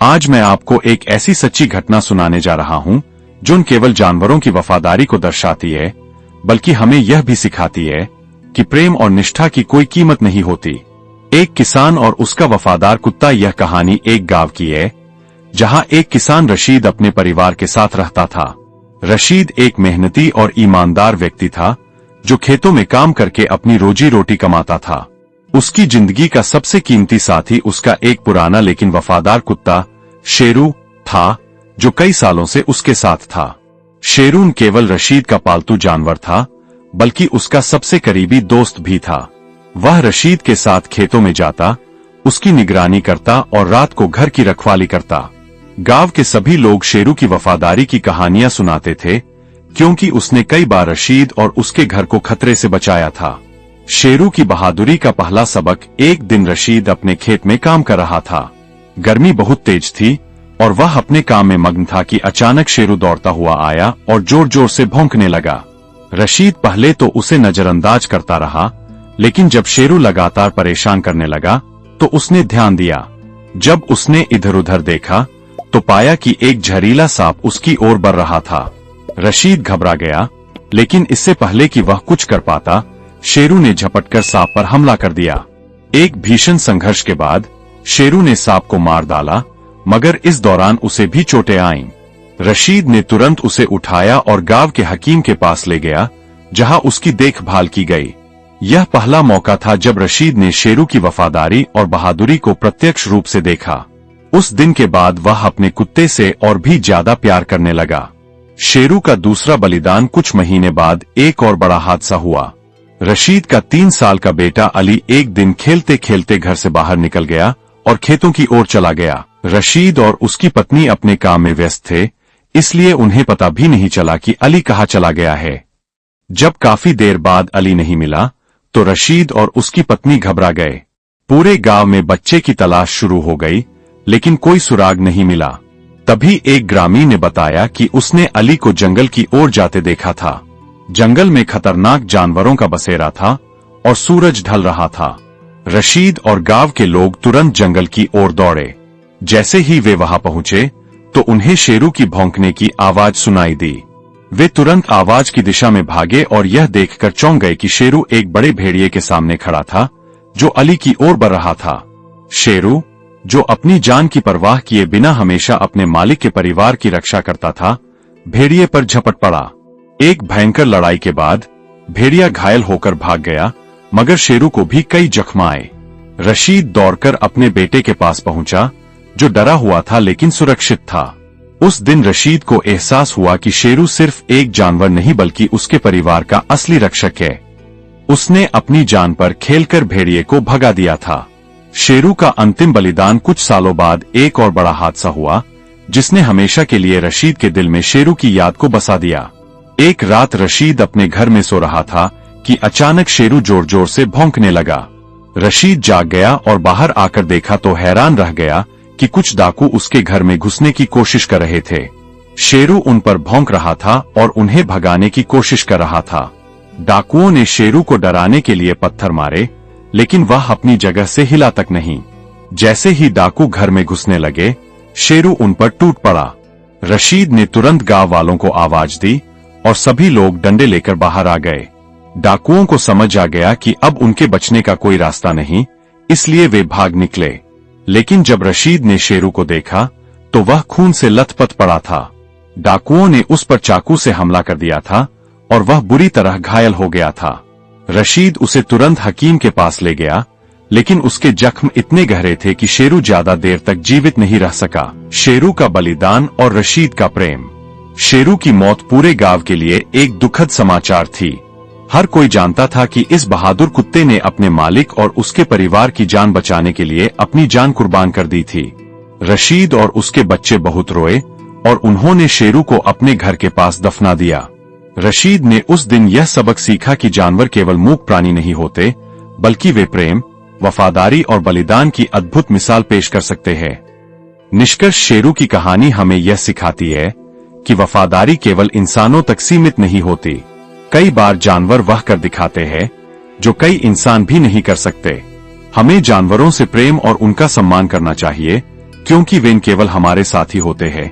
आज मैं आपको एक ऐसी सच्ची घटना सुनाने जा रहा हूं जो न केवल जानवरों की वफादारी को दर्शाती है, बल्कि हमें यह भी सिखाती है कि प्रेम और निष्ठा की कोई कीमत नहीं होती। एक किसान और उसका वफादार कुत्ता। यह कहानी एक गांव की है जहां एक किसान रशीद अपने परिवार के साथ रहता था। रशीद एक मेहनती और ईमानदार व्यक्ति था जो खेतों में काम करके अपनी रोजी रोटी कमाता था। उसकी जिंदगी का सबसे कीमती साथी उसका एक पुराना लेकिन वफादार कुत्ता शेरू था, जो कई सालों से उसके साथ था। शेरू न केवल रशीद का पालतू जानवर था, बल्कि उसका सबसे करीबी दोस्त भी था। वह रशीद के साथ खेतों में जाता, उसकी निगरानी करता और रात को घर की रखवाली करता। गांव के सभी लोग शेरू की वफादारी की कहानियां सुनाते थे, क्योंकि उसने कई बार रशीद और उसके घर को खतरे से बचाया था। शेरू की बहादुरी का पहला सबक। एक दिन रशीद अपने खेत में काम कर रहा था। गर्मी बहुत तेज थी और वह अपने काम में मग्न था कि अचानक शेरू दौड़ता हुआ आया और जोर जोर से भौंकने लगा। रशीद पहले तो उसे नजरअंदाज करता रहा, लेकिन जब शेरू लगातार परेशान करने लगा तो उसने ध्यान दिया। जब उसने इधर उधर देखा तो पाया कि एक जहरीला सांप उसकी ओर बढ़ रहा था। रशीद घबरा गया, लेकिन इससे पहले कि वह कुछ कर पाता, शेरू ने झपटकर सांप पर हमला कर दिया। एक भीषण संघर्ष के बाद शेरू ने सांप को मार डाला, मगर इस दौरान उसे भी चोटें आईं। रशीद ने तुरंत उसे उठाया और गांव के हकीम के पास ले गया, जहां उसकी देखभाल की गई। यह पहला मौका था जब रशीद ने शेरू की वफादारी और बहादुरी को प्रत्यक्ष रूप से देखा। उस दिन के बाद वह अपने कुत्ते से और भी ज्यादा प्यार करने लगा। शेरू का दूसरा बलिदान। कुछ महीने बाद एक और बड़ा हादसा हुआ। रशीद का 3 साल का बेटा अली एक दिन खेलते खेलते घर से बाहर निकल गया और खेतों की ओर चला गया। रशीद और उसकी पत्नी अपने काम में व्यस्त थे, इसलिए उन्हें पता भी नहीं चला कि अली कहाँ चला गया है। जब काफी देर बाद अली नहीं मिला तो रशीद और उसकी पत्नी घबरा गए। पूरे गांव में बच्चे की तलाश शुरू हो गई, लेकिन कोई सुराग नहीं मिला। तभी एक ग्रामीण ने बताया कि उसने अली को जंगल की ओर जाते देखा था। जंगल में खतरनाक जानवरों का बसेरा था और सूरज ढल रहा था। रशीद और गांव के लोग तुरंत जंगल की ओर दौड़े। जैसे ही वे वहां पहुंचे तो उन्हें शेरू की भौंकने की आवाज सुनाई दी। वे तुरंत आवाज की दिशा में भागे और यह देखकर चौंक गए कि शेरू एक बड़े भेड़िए के सामने खड़ा था, जो अली की ओर बढ़ रहा था। शेरू, जो अपनी जान की परवाह किए बिना हमेशा अपने मालिक के परिवार की रक्षा करता था, भेड़िए पर झपट पड़ा। एक भयंकर लड़ाई के बाद भेड़िया घायल होकर भाग गया, मगर शेरू को भी कई जख्म आए। रशीद दौड़कर अपने बेटे के पास पहुंचा, जो डरा हुआ था लेकिन सुरक्षित था। उस दिन रशीद को एहसास हुआ कि शेरू सिर्फ एक जानवर नहीं बल्कि उसके परिवार का असली रक्षक है। उसने अपनी जान पर खेलकर भेड़िए को भगा दिया था। शेरू का अंतिम बलिदान। कुछ सालों बाद एक और बड़ा हादसा हुआ, जिसने हमेशा के लिए रशीद के दिल में शेरू की याद को बसा दिया। एक रात रशीद अपने घर में सो रहा था कि अचानक शेरू जोर जोर से भौंकने लगा। रशीद जाग गया और बाहर आकर देखा तो हैरान रह गया कि कुछ डाकू उसके घर में घुसने की कोशिश कर रहे थे। शेरू उन पर भौंक रहा था और उन्हें भगाने की कोशिश कर रहा था। डाकुओं ने शेरू को डराने के लिए पत्थर मारे, लेकिन वह अपनी जगह से हिला तक नहीं। जैसे ही डाकू घर में घुसने लगे, शेरू उन पर टूट पड़ा। रशीद ने तुरंत गांव वालों को आवाज दी और सभी लोग डंडे लेकर बाहर आ गए। डाकुओं को समझ आ गया कि अब उनके बचने का कोई रास्ता नहीं, इसलिए वे भाग निकले। लेकिन जब रशीद ने शेरू को देखा तो वह खून से लथपथ पड़ा था। डाकुओं ने उस पर चाकू से हमला कर दिया था और वह बुरी तरह घायल हो गया था। रशीद उसे तुरंत हकीम के पास ले गया, लेकिन उसके जख्म इतने गहरे थे कि शेरू ज्यादा देर तक जीवित नहीं रह सका। शेरू का बलिदान और रशीद का प्रेम। शेरू की मौत पूरे गांव के लिए एक दुखद समाचार थी। हर कोई जानता था कि इस बहादुर कुत्ते ने अपने मालिक और उसके परिवार की जान बचाने के लिए अपनी जान कुर्बान कर दी थी। रशीद और उसके बच्चे बहुत रोए और उन्होंने शेरू को अपने घर के पास दफना दिया। रशीद ने उस दिन यह सबक सीखा कि जानवर केवल मूक प्राणी नहीं होते, बल्कि वे प्रेम, वफादारी और बलिदान की अद्भुत मिसाल पेश कर सकते हैं। निष्कर्ष। शेरू की कहानी हमें यह सिखाती है कि वफादारी केवल इंसानों तक सीमित नहीं होती। कई बार जानवर वह कर दिखाते हैं जो कई इंसान भी नहीं कर सकते। हमें जानवरों से प्रेम और उनका सम्मान करना चाहिए, क्योंकि वे न केवल हमारे साथी होते हैं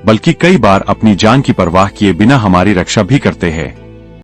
बल्कि कई बार अपनी जान की परवाह किए बिना हमारी रक्षा भी करते हैं।